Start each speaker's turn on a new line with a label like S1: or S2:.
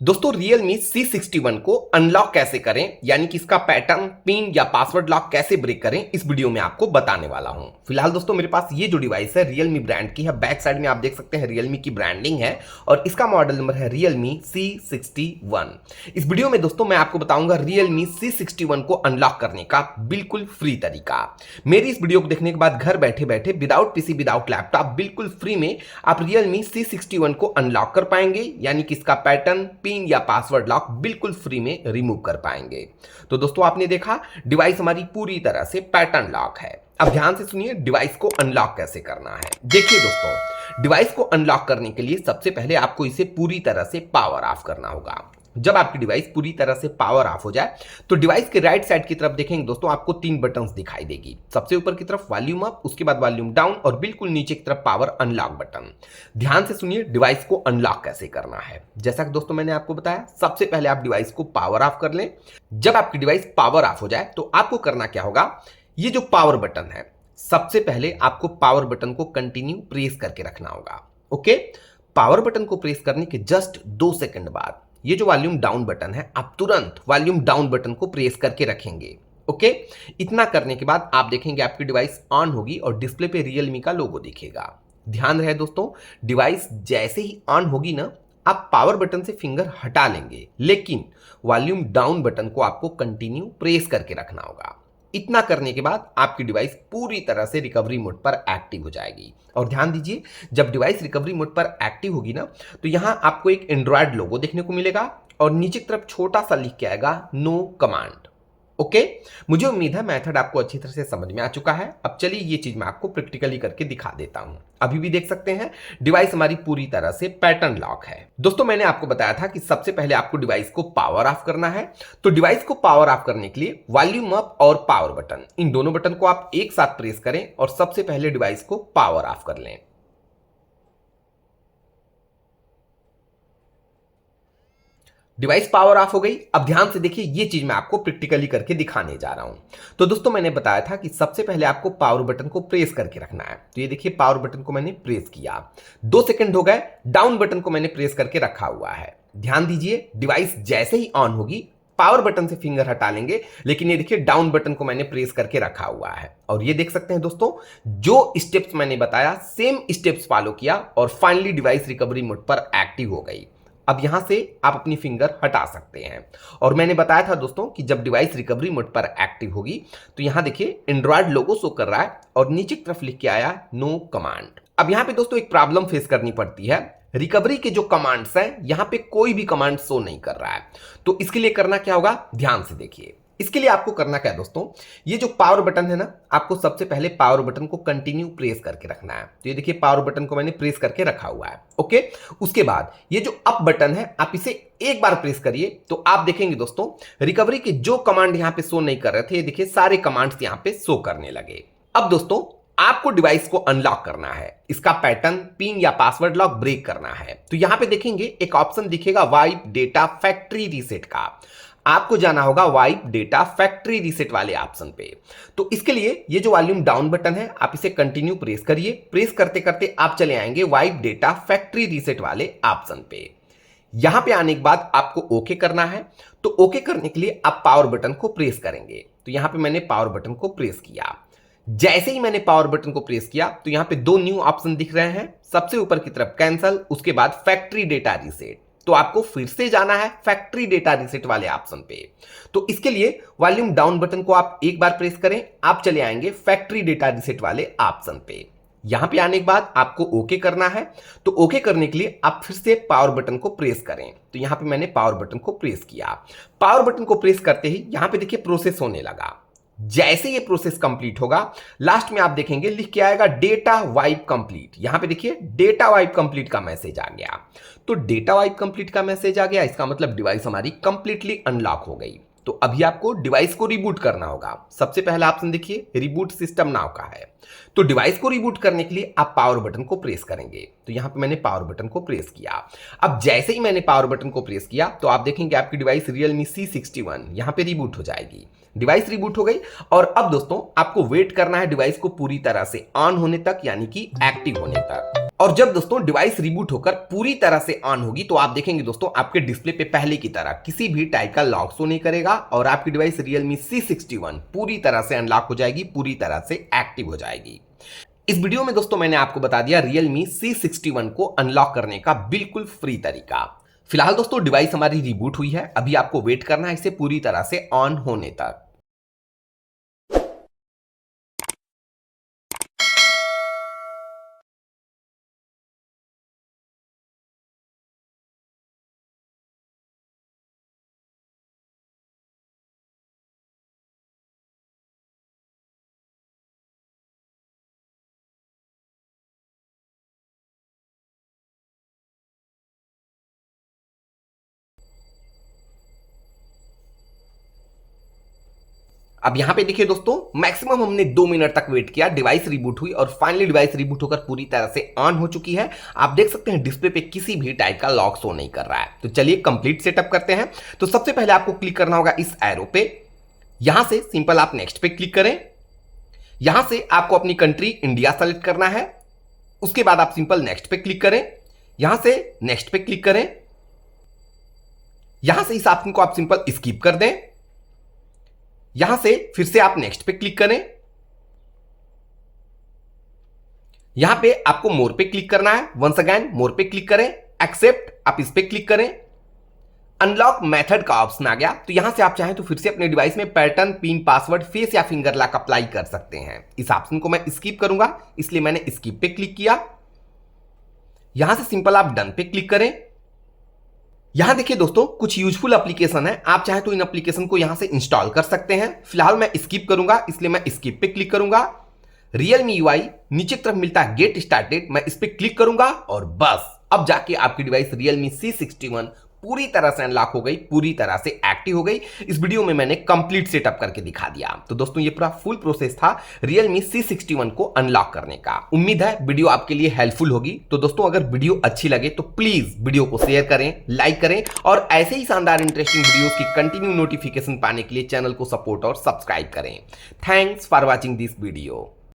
S1: दोस्तों Realme C61 को unlock कैसे करें, यानी कि इसका पैटर्न, पिन या पासवर्ड लॉक कैसे ब्रेक करें, इस वीडियो में आपको बताने वाला हूं। फिलहाल दोस्तों मेरे पास ये जो डिवाइस है Realme ब्रांड की है। बैक साइड में आप देख सकते हैं Realme की ब्रांडिंग है और इसका मॉडल नंबर है Realme C61। इस वीडियो में दोस्तों मैं आपको बताऊंगा Realme C61 को अनलॉक करने का बिल्कुल फ्री तरीका। मेरी इस वीडियो को देखने के बाद घर बैठे बैठे विदाउट पीसी विदाउट लैपटॉप बिल्कुल फ्री में आप Realme C61 को अनलॉक कर पाएंगे, यानी कि इसका पैटर्न, पिन या पासवर्ड लॉक बिल्कुल फ्री में रिमूव कर पाएंगे। तो दोस्तों आपने देखा डिवाइस हमारी पूरी तरह से पैटर्न लॉक है। अब ध्यान से सुनिए डिवाइस को अनलॉक कैसे करना है। देखिए दोस्तों, डिवाइस को अनलॉक करने के लिए सबसे पहले आपको इसे पूरी तरह से पावर ऑफ करना होगा। जब आपकी डिवाइस पूरी तरह से पावर ऑफ हो जाए तो डिवाइस के राइट साइड की तरफ देखेंगे दोस्तों, आपको तीन बटन्स दिखाई देगी। सबसे ऊपर की तरफ वॉल्यूम अप, उसके बाद वॉल्यूम डाउन और बिल्कुल नीचे की तरफ पावर अनलॉक बटन। ध्यान से सुनिए डिवाइस को अनलॉक कैसे करना है। जैसा कि दोस्तों मैंने आपको बताया, सबसे पहले आप डिवाइस को पावर ऑफ कर लें। जब आपकी डिवाइस पावर ऑफ हो जाए तो आपको करना क्या होगा, ये जो पावर बटन है, सबसे पहले आपको पावर बटन को कंटिन्यू प्रेस करके रखना होगा। ओके, पावर बटन को प्रेस करने के जस्ट 2 सेकंड बाद ये जो वॉल्यूम डाउन बटन है, आप तुरंत वॉल्यूम डाउन बटन को प्रेस करके रखेंगे। ओके, इतना करने के बाद आप देखेंगे आपकी डिवाइस ऑन होगी और डिस्प्ले पे Realme का लोगो दिखेगा। ध्यान रहे दोस्तों, डिवाइस जैसे ही ऑन होगी ना, आप पावर बटन से फिंगर हटा लेंगे, लेकिन वॉल्यूम डाउन बटन को आपको कंटिन्यू प्रेस करके रखना होगा। इतना करने के बाद आपकी डिवाइस पूरी तरह से रिकवरी मोड पर एक्टिव हो जाएगी। और ध्यान दीजिए, जब डिवाइस रिकवरी मोड पर एक्टिव होगी ना, तो यहां आपको एक एंड्रॉयड लोगो देखने को मिलेगा और नीचे की तरफ छोटा सा लिख के आएगा नो कमांड। ओके, मुझे उम्मीद है मेथड आपको अच्छी तरह से समझ में आ चुका है। अब चलिए ये चीज मैं आपको प्रैक्टिकली करके दिखा देता हूं। अभी भी देख सकते हैं डिवाइस हमारी पूरी तरह से पैटर्न लॉक है। दोस्तों मैंने आपको बताया था कि सबसे पहले आपको डिवाइस को पावर ऑफ करना है। तो डिवाइस को पावर ऑफ करने के लिए वॉल्यूम अप और पावर बटन, इन दोनों बटन को आप एक साथ प्रेस करें और सबसे पहले डिवाइस को पावर ऑफ कर लें। डिवाइस पावर ऑफ हो गई। अब ध्यान से देखिए, ये चीज मैं आपको प्रैक्टिकली करके दिखाने जा रहा हूं। तो दोस्तों मैंने बताया था कि सबसे पहले आपको पावर बटन को प्रेस करके रखना है। तो ये देखिए, पावर बटन को मैंने प्रेस किया, 2 सेकंड हो गए। डाउन बटन को मैंने प्रेस करके रखा हुआ है। ध्यान दीजिए, डिवाइस जैसे ही ऑन होगी पावर बटन से फिंगर हटा लेंगे, लेकिन ये देखिए डाउन बटन को मैंने प्रेस करके रखा हुआ है। और ये देख सकते हैं दोस्तों, जो स्टेप्स मैंने बताया सेम स्टेप्स फॉलो किया और फाइनली डिवाइस रिकवरी मोड पर एक्टिव हो गई। अब यहां से आप अपनी फिंगर हटा सकते हैं। और मैंने बताया था दोस्तों कि जब डिवाइस रिकवरी मोड पर एक्टिव होगी तो यहां देखिए एंड्रॉयड लोगो शो कर रहा है और नीचे की तरफ लिख के आया नो कमांड। अब यहां पे दोस्तों एक प्रॉब्लम फेस करनी पड़ती है। रिकवरी के जो कमांड्स हैं, यहां पे कोई भी कमांड शो नहीं कर रहा है। तो इसके लिए करना क्या होगा, ध्यान से देखिए। इसके लिए आपको करना क्या है दोस्तों, ये जो पावर बटन है ना, आपको सबसे पहले पावर बटन को कंटिन्यू प्रेस करके रखना है। तो ये देखिए पावर बटन को मैंने प्रेस करके रखा हुआ है। ओके, उसके बाद ये जो अप बटन है, आप इसे एक बार प्रेस करिए तो आप देखेंगे दोस्तों रिकवरी के जो कमांड यहां पे शो नहीं कर रहे थे, ये देखिए सारे कमांड्स यहां पे शो करने लगे। अब दोस्तों आपको डिवाइस को अनलॉक करना है, इसका पैटर्न, पिन या पासवर्ड लॉक ब्रेक करना है। तो यहां पे देखेंगे एक ऑप्शन दिखेगा वाइप डेटा फैक्ट्री रीसेट का। आपको जाना होगा वाइप डेटा फैक्ट्री रीसेट वाले ऑप्शन पे। तो इसके लिए ये जो वॉल्यूम डाउन बटन है, आप इसे कंटिन्यू प्रेस करिए। प्रेस करते करते आप चले आएंगे वाइप डेटा फैक्ट्री रीसेट वाले ऑप्शन पे। यहां पे आने के बाद आपको ओके करना है। तो ओके करने के लिए आप पावर बटन को प्रेस करेंगे। तो यहां पे मैंने पावर बटन को प्रेस किया। जैसे ही मैंने पावर बटन को प्रेस किया तो यहां पे 2 न्यू ऑप्शन दिख रहे हैं। सबसे ऊपर की तरफ कैंसल, उसके बाद फैक्ट्री डेटा रीसेट। तो आपको फिर से जाना है फैक्ट्री डेटा रीसेट वाले ऑप्शन पे। तो इसके लिए वॉल्यूम डाउन बटन को आप एक बार प्रेस करें, आप चले आएंगे फैक्ट्री डेटा रीसेट वाले ऑप्शन पे। यहां पे आने के बाद आपको ओके करना है। तो ओके करने के लिए आप फिर से पावर बटन को प्रेस करें। तो यहां पे मैंने पावर बटन को प्रेस किया। पावर बटन को प्रेस करते ही यहां पे देखिए प्रोसेस होने लगा। जैसे ये प्रोसेस कंप्लीट होगा, लास्ट में आप देखेंगे लिख के आएगा डेटा वाइप कंप्लीट। यहां पे देखिए डेटा वाइप कंप्लीट का मैसेज आ गया। तो डेटा वाइप कंप्लीट का मैसेज आ गया, इसका मतलब डिवाइस हमारी कंप्लीटली अनलॉक हो गई। तो अभी आपको डिवाइस को रिबूट करना होगा। सबसे पहला ऑप्शन देखिए रिबूट सिस्टम नाउ का है। तो डिवाइस को रिबूट करने के लिए आप पावर बटन को प्रेस करेंगे। तो यहां पे मैंने पावर बटन को प्रेस किया। अब जैसे ही मैंने पावर बटन को प्रेस किया तो आप देखेंगे आपकी डिवाइस Realme C61 यहां पे रिबूट हो जाएगी। डिवाइस रिबूट हो गई और अब दोस्तों आपको वेट करना है डिवाइस को पूरी तरह से ऑन होने तक, यानी कि एक्टिव होने तक। और जब दोस्तों डिवाइस रिबूट होकर पूरी तरह से ऑन होगी तो आप देखेंगे दोस्तों आपके डिस्प्ले पे पहले की तरह किसी भी टाइप का लॉक शो नहीं करेगा और आपकी डिवाइस Realme C61 पूरी तरह से अनलॉक हो जाएगी, पूरी तरह से एक्टिव हो जाएगी। इस वीडियो में दोस्तों मैंने आपको बता दिया Realme C61 को अनलॉक करने का बिल्कुल फ्री तरीका। फिलहाल दोस्तों डिवाइस हमारी रिबूट हुई है, अभी आपको वेट करना है इसे पूरी तरह से ऑन होने तक। अब यहां पे देखिए दोस्तों मैक्सिमम हमने 2 मिनट तक वेट किया, डिवाइस रिबूट हुई और फाइनली डिवाइस रिबूट होकर पूरी तरह से ऑन हो चुकी है। आप देख सकते हैं डिस्प्ले पे किसी भी टाइप का लॉक शो नहीं कर रहा है। तो चलिए कंप्लीट सेटअप करते हैं। तो सबसे पहले आपको क्लिक करना होगा इस एरो पे, यहां से सिंपल आप नेक्स्ट पे क्लिक करें। यहां से आपको अपनी कंट्री इंडिया सेलेक्ट करना है। उसके बाद आप सिंपल नेक्स्ट पे क्लिक करें, यहां से नेक्स्ट पे क्लिक करें। यहां से इस ऑप्शन को आप सिंपल स्किप कर दें। यहां से फिर से आप नेक्स्ट पे क्लिक करें। यहां पे आपको मोर पे क्लिक करना है, वंस अगेन मोर पे क्लिक करें, एक्सेप्ट आप इस पे क्लिक करें। अनलॉक मेथड का ऑप्शन आ गया, तो यहां से आप चाहें तो फिर से अपने डिवाइस में पैटर्न, पिन, पासवर्ड, फेस या फिंगर लॉक अप्लाई कर सकते हैं। इस ऑप्शन को मैं स्किप करूंगा, इसलिए मैंने स्किप पे क्लिक किया। यहां से सिंपल आप डन पे क्लिक करें। यहां देखिए दोस्तों कुछ यूजफुल एप्लीकेशन है, आप चाहे तो इन एप्लीकेशन को यहां से इंस्टॉल कर सकते हैं। फिलहाल मैं स्किप करूंगा, इसलिए मैं स्किप पे क्लिक करूंगा। Realme UI नीचे की तरफ मिलता है गेट स्टार्टेड, मैं इस पे क्लिक करूंगा और बस अब जाके आपकी डिवाइस Realme C61 पूरी तरह से अनलॉक हो गई, पूरी तरह से एक्टिव हो गई। इस वीडियो में मैंने कंप्लीट सेटअप करके दिखा दिया। तो दोस्तों ये पूरा फुल प्रोसेस था Realme C61 को अनलॉक करने का। उम्मीद है वीडियो आपके लिए हेल्पफुल होगी। तो दोस्तों अगर वीडियो अच्छी लगे तो प्लीज वीडियो को शेयर करें, लाइक करें और ऐसे ही शानदार इंटरेस्टिंग वीडियोस की कंटिन्यू नोटिफिकेशन पाने के लिए चैनल को सपोर्ट और सब्सक्राइब करें। Thanks for watching this video.